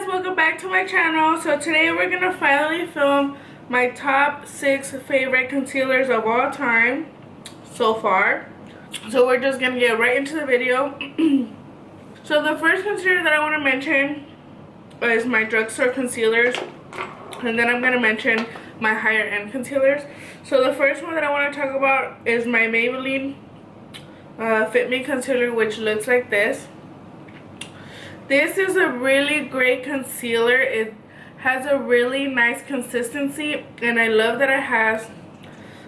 welcome back to my channel. So today we're gonna finally film my top 6 favorite concealers of all time so far. So we're just gonna get right into the video. So the first concealer that I want to mention is my drugstore concealers, and then I'm gonna mention my higher end concealers. So the first one that I want to talk about is my Maybelline Fit Me concealer, which looks like this. This is a really great concealer. It has a really nice consistency, and I love that it has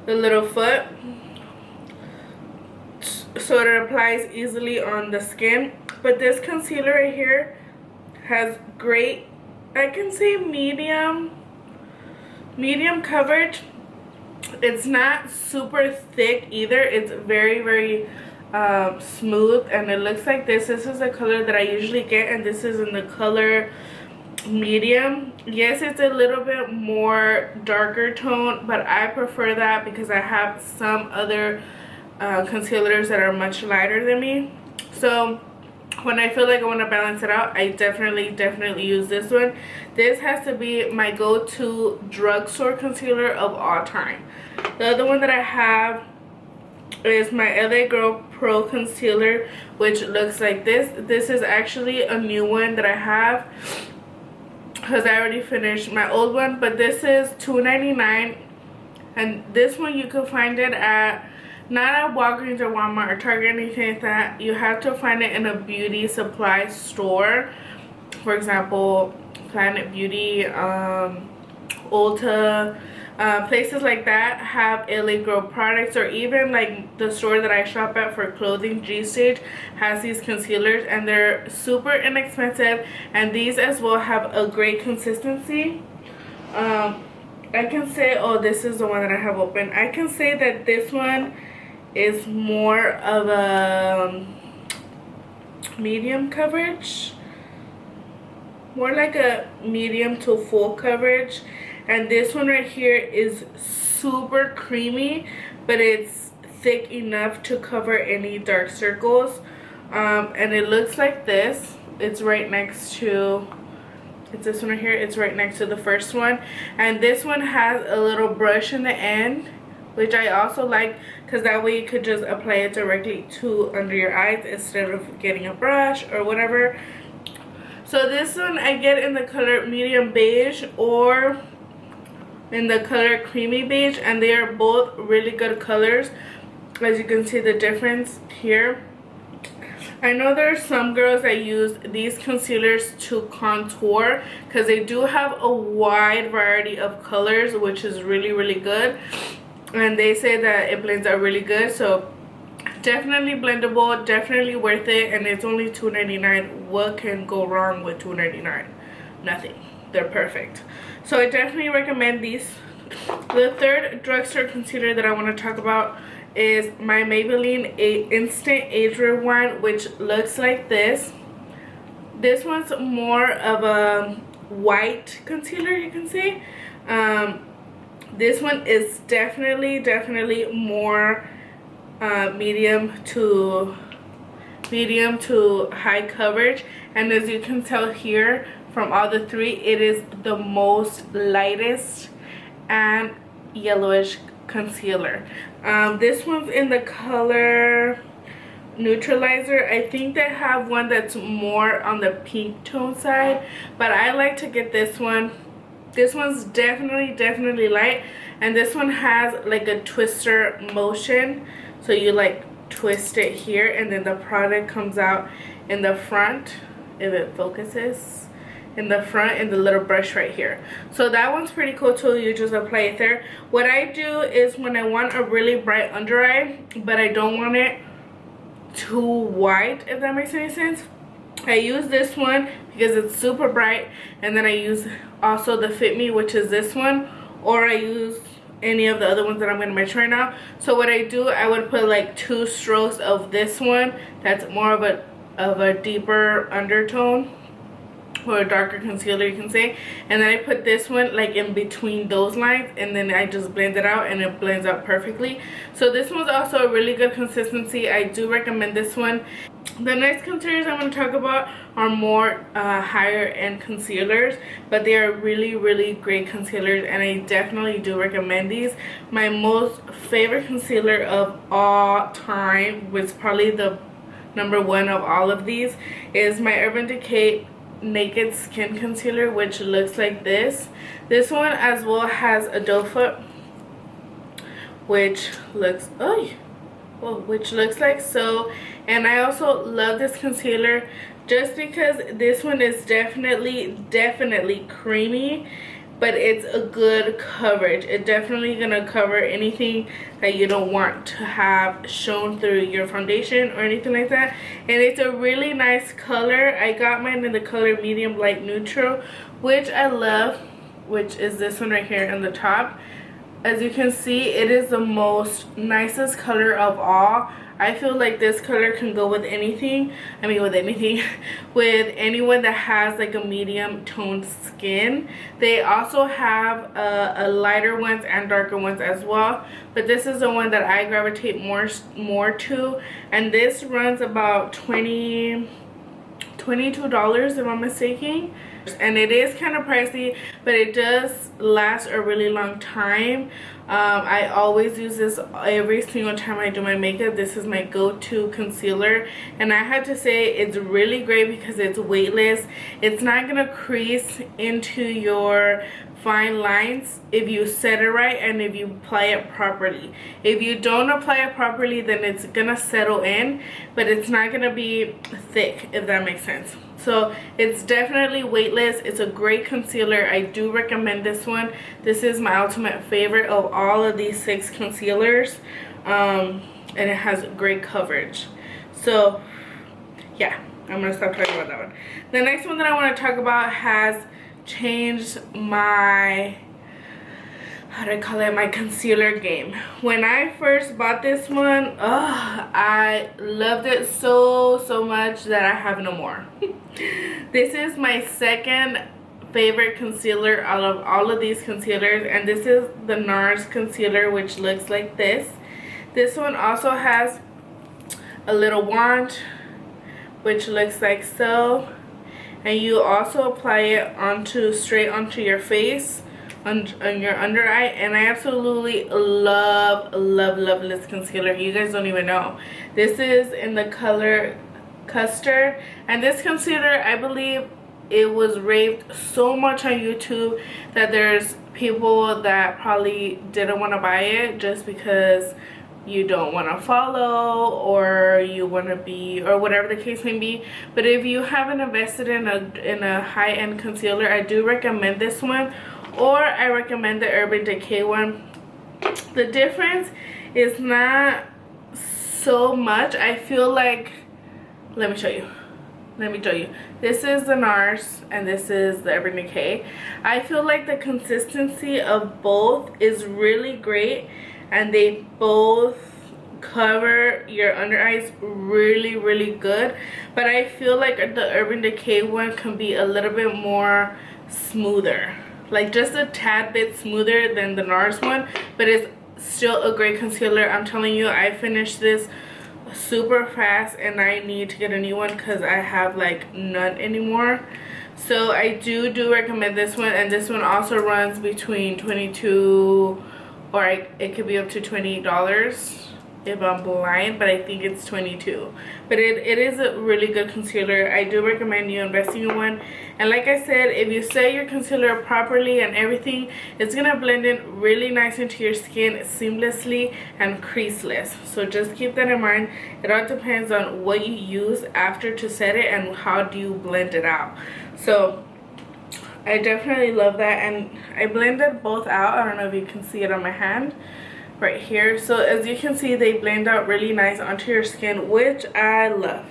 the little foot so it applies easily on the skin. But this concealer right here has great, I can say medium coverage. It's not super thick either. It's very smooth, and it looks like this. This is the color that I usually get, and this is in the color medium. Yes, it's a little bit more darker tone, but I prefer that because I have some other concealers that are much lighter than me. So when I feel like I want to balance it out, I definitely use this one. This has to be my go-to drugstore concealer of all time. The other one that I have is my LA Girl Pro Concealer, which looks like this. This is actually a new one that I have because I already finished my old one, but this is $2.99, and this one you can find it at, not at Walgreens or Walmart or Target or anything like that. You have to find it in a beauty supply store. For example, Planet Beauty, Ulta, places like that have LA Girl products, or even like the store that I shop at for clothing, G-Stage, has these concealers, and they're super inexpensive, and these as well have a great consistency. I can say, oh, this is the one that I have open. I can say that this one is more of a medium coverage, more like a medium to full coverage. And this one right here is super creamy, but it's thick enough to cover any dark circles. And it looks like this. It's right next to, it's this one right here. It's right next to the first one. And this one has a little brush in the end, which I also like, because that way you could just apply it directly to under your eyes instead of getting a brush or whatever. So this one I get in the color medium beige or in the color creamy beige, and they are both really good colors. As you can see the difference here. I know there are some girls that use these concealers to contour because they do have a wide variety of colors, which is really good, and they say that it blends out really good. So definitely blendable, definitely worth it, and it's only $2.99. What can go wrong with $2.99? Nothing. They're perfect. So I definitely recommend these. The third drugstore concealer that I want to talk about is my Maybelline Instant Age Rewind, which looks like this. This one's more of a white concealer, you can see. This one is definitely more medium to high coverage, and as you can tell here from all the three, it is the most lightest and yellowish concealer. This one's in the color Neutralizer. I think they have one that's more on the pink tone side, but I like to get this one. This one's definitely light, and this one has like a twister motion, so you like twist it here, and then the product comes out in the front, if it focuses, in the front, in the little brush right here. So that one's pretty cool too. You just apply it there. What I do is when I want a really bright under eye, but I don't want it too white, if that makes any sense, I use this one because it's super bright, and then I use also the Fit Me, which is this one, or I use any of the other ones that I'm going to mention right now. So what I do, I would put like 2 strokes of this one that's more of a deeper undertone, or a darker concealer, you can say, and then I put this one like in between those lines, and then I just blend it out, and it blends out perfectly. So this one's also a really good consistency. I do recommend this one. The next concealers I'm going to talk about are more higher end concealers, but they are really great concealers, and I definitely do recommend these. My most favorite concealer of all time, was probably the #1 of all of these, is my Urban Decay Naked Skin Concealer, which looks like this. This one as well has a doe foot, which looks which looks like so. And I also love this concealer just because this one is definitely creamy, but it's a good coverage. It's definitely gonna cover anything that you don't want to have shown through your foundation or anything like that. And it's a really nice color. I got mine in the color medium light neutral, which I love, which is this one right here in the top. As you can see, it is the most nicest color of all. I feel like this color can go with anything. I mean, with anything. With anyone that has like a medium toned skin. They also have a lighter ones and darker ones as well. But this is the one that I gravitate more to. And this runs about $22 if I'm mistaken. And it is kind of pricey, but it does last a really long time. I always use this every single time I do my makeup. This is my go-to concealer, and I have to say it's really great because it's weightless. It's not gonna crease into your fine lines if you set it right and if you apply it properly. If you don't apply it properly, then it's gonna settle in, but it's not gonna be thick, if that makes sense. So it's definitely weightless. It's a great concealer. I do recommend this one. This is my ultimate favorite of all of these 6 concealers, and it has great coverage. So yeah, I'm gonna stop talking about that one. The next one that I want to talk about has changed my, my concealer game. When I first bought this one, I loved it so much that I have no more. This is my second favorite concealer out of all of these concealers, and this is the Nars concealer, which looks like this. This one also has a little wand, which looks like so, and you also apply it straight onto your face, on your under eye. And I absolutely love this concealer. You guys don't even know. This is in the color Custard, and this concealer, I believe it was raved so much on YouTube that there's people that probably didn't want to buy it just because you don't want to follow, or you want to be, or whatever the case may be. But if you haven't invested in a high-end concealer, I do recommend this one, or I recommend the Urban Decay one. The difference is not so much. I feel like, let me show you. This is the Nars and this is the Urban Decay. I feel like the consistency of both is really great, and they both cover your under eyes really good. But I feel like the Urban Decay one can be a little bit more smoother, like just a tad bit smoother than the Nars one, but it's still a great concealer. I'm telling you, I finished this super fast and I need to get a new one because I have like none anymore. So I do recommend this one, and this one also runs between $22 or it could be up to $28 if I'm blind, but I think it's $22. But it is a really good concealer. I do recommend you investing in one. And like I said, if you set your concealer properly and everything, it's gonna blend in really nice into your skin seamlessly and creaseless. So just keep that in mind. It all depends on what you use after to set it and how do you blend it out. So I definitely love that, and I blended both out. I don't know if you can see it on my hand right here. So as you can see, they blend out really nice onto your skin, which I love.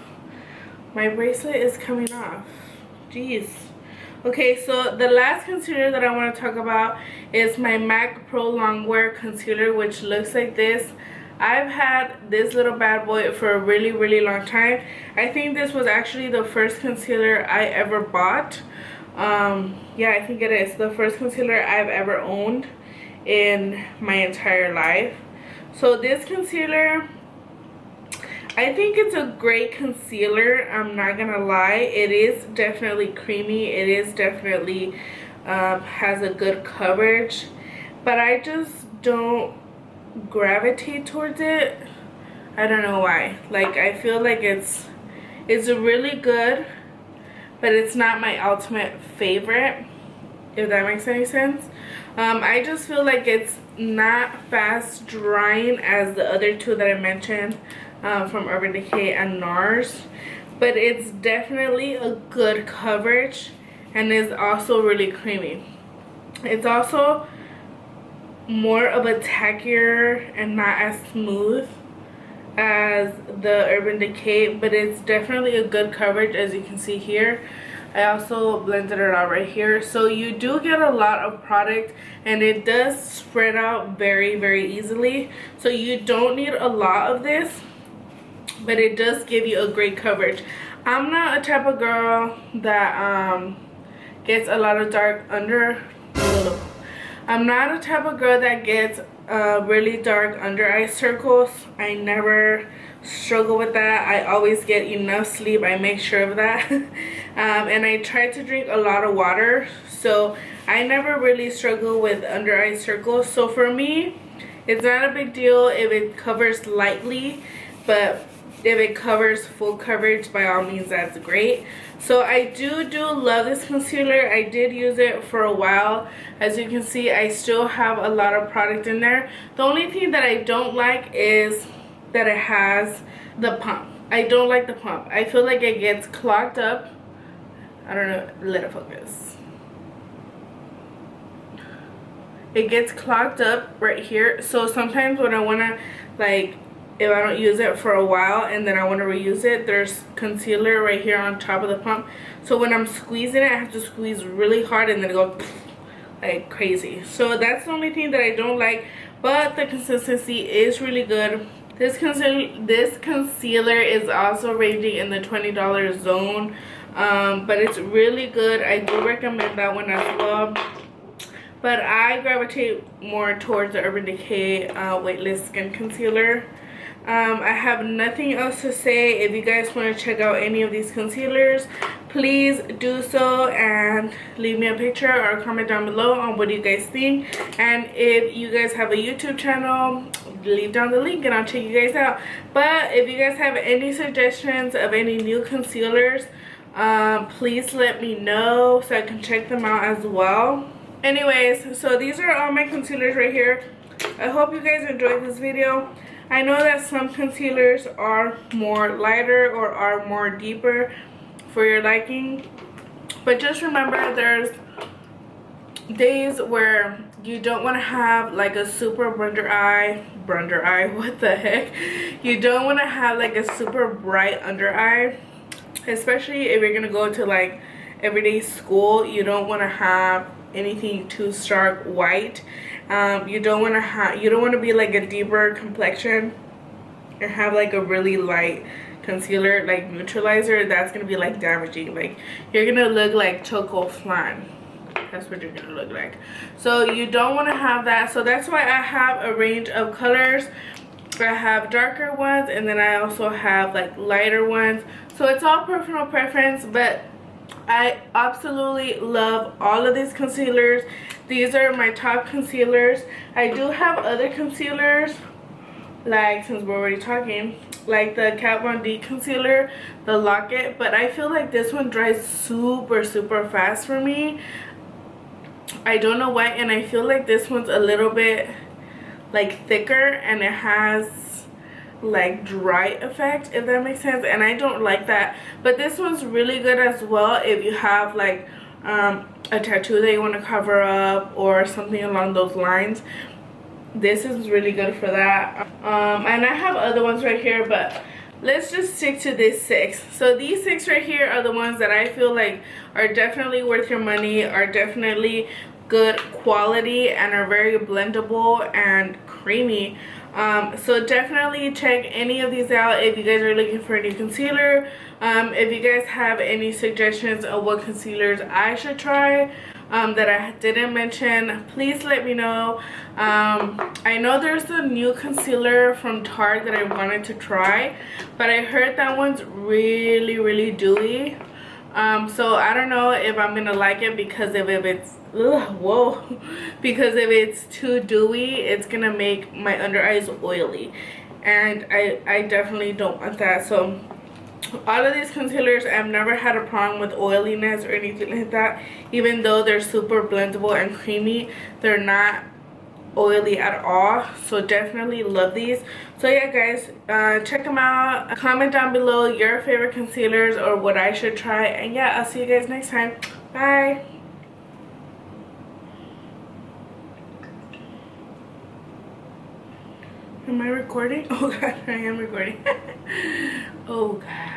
My bracelet is coming off. Jeez. Okay, so the last concealer that I want to talk about is my MAC Pro Longwear Concealer, which looks like this. I've had this little bad boy for a really long time. I think this was actually the first concealer I ever bought. Yeah, I think it is the first concealer I've ever owned in my entire life. So this concealer, I think it's a great concealer. I'm not gonna lie. It is definitely creamy. It is definitely has a good coverage, but I just don't gravitate towards it. I don't know why. Like, I feel like it's really good, but it's not my ultimate favorite, if that makes any sense. I just feel like it's not fast drying as the other two that I mentioned, from Urban Decay and Nars, but it's definitely a good coverage and is also really creamy. It's also more of a tackier and not as smooth as the Urban Decay, but it's definitely a good coverage, as you can see here. I also blended it out right here, so you do get a lot of product and it does spread out very, very easily, so you don't need a lot of this, but it does give you a great coverage. I'm not a type of girl that gets a lot of dark under. I'm not a type of girl that gets really dark under eye circles. I never struggle with that. I always get enough sleep. I make sure of that. And I try to drink a lot of water, so I never really struggle with under eye circles. So for me, it's not a big deal if it covers lightly, but if it covers full coverage, by all means, that's great. So I do love this concealer. I did use it for a while. As you can see, I still have a lot of product in there. The only thing that I don't like is that it has the pump. I don't like the pump. I feel like it gets clogged up. I don't know, let it focus. It gets clogged up right here. So sometimes when I want to, like, if I don't use it for a while and then I want to reuse it, there's concealer right here on top of the pump. So when I'm squeezing it, I have to squeeze really hard and then it goes like crazy. So that's the only thing that I don't like, but the consistency is really good. This concealer is also ranging in the $20 zone, but it's really good. I do recommend that one as well. But I gravitate more towards the Urban Decay Weightless Skin Concealer. I have nothing else to say. If you guys want to check out any of these concealers, please do so and leave me a picture or a comment down below on what you guys think. And if you guys have a YouTube channel, leave down the link and I'll check you guys out. But if you guys have any suggestions of any new concealers, please let me know so I can check them out as well. Anyways, so these are all my concealers right here. I hope you guys enjoyed this video. I know that some concealers are more lighter or are more deeper for your liking, but just remember there's days where you don't want to have like a super blender eye, what the heck, you don't want to have like a super bright under eye, especially if you're gonna go to like everyday school. You don't want to have anything too stark white. You don't want to be like a deeper complexion and have like a really light concealer like Neutralizer. That's gonna be like damaging. Like, you're gonna look like choco flan. That's what you're gonna look like. So you don't want to have that. So that's why I have a range of colors. I have darker ones and then I also have like lighter ones. So it's all personal preference, but I absolutely love all of these concealers. These are my top concealers. I do have other concealers, like, since we're already talking, like the Kat Von D concealer, the Locket, but I feel like this one dries super fast for me. I don't know why, and I feel like this one's a little bit like thicker and it has like dry effect, if that makes sense, and I don't like that. But this one's really good as well if you have like a tattoo that you want to cover up or something along those lines. This is really good for that. And I have other ones right here, but let's just stick to these 6. So these 6 right here are the ones that I feel like are definitely worth your money, are definitely good quality, and are very blendable and creamy. So definitely check any of these out if you guys are looking for a new concealer. If you guys have any suggestions of what concealers I should try, that I didn't mention, please let me know. I know there's a new concealer from Tarte that I wanted to try, but I heard that one's really dewy. So I don't know if I'm gonna like it, because if it's because if it's too dewy, it's gonna make my under eyes oily, and I definitely don't want that. So all of these concealers, I've never had a problem with oiliness or anything like that. Even though they're super blendable and creamy, they're not oily at all. So definitely love these. So yeah guys, check them out. Comment down below your favorite concealers or what I should try, and yeah, I'll see you guys next time. Bye. Am I recording? Oh god, I am recording. Oh god.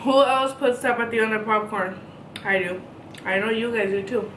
Who else puts tapatio on their popcorn? I do. I know you guys do too.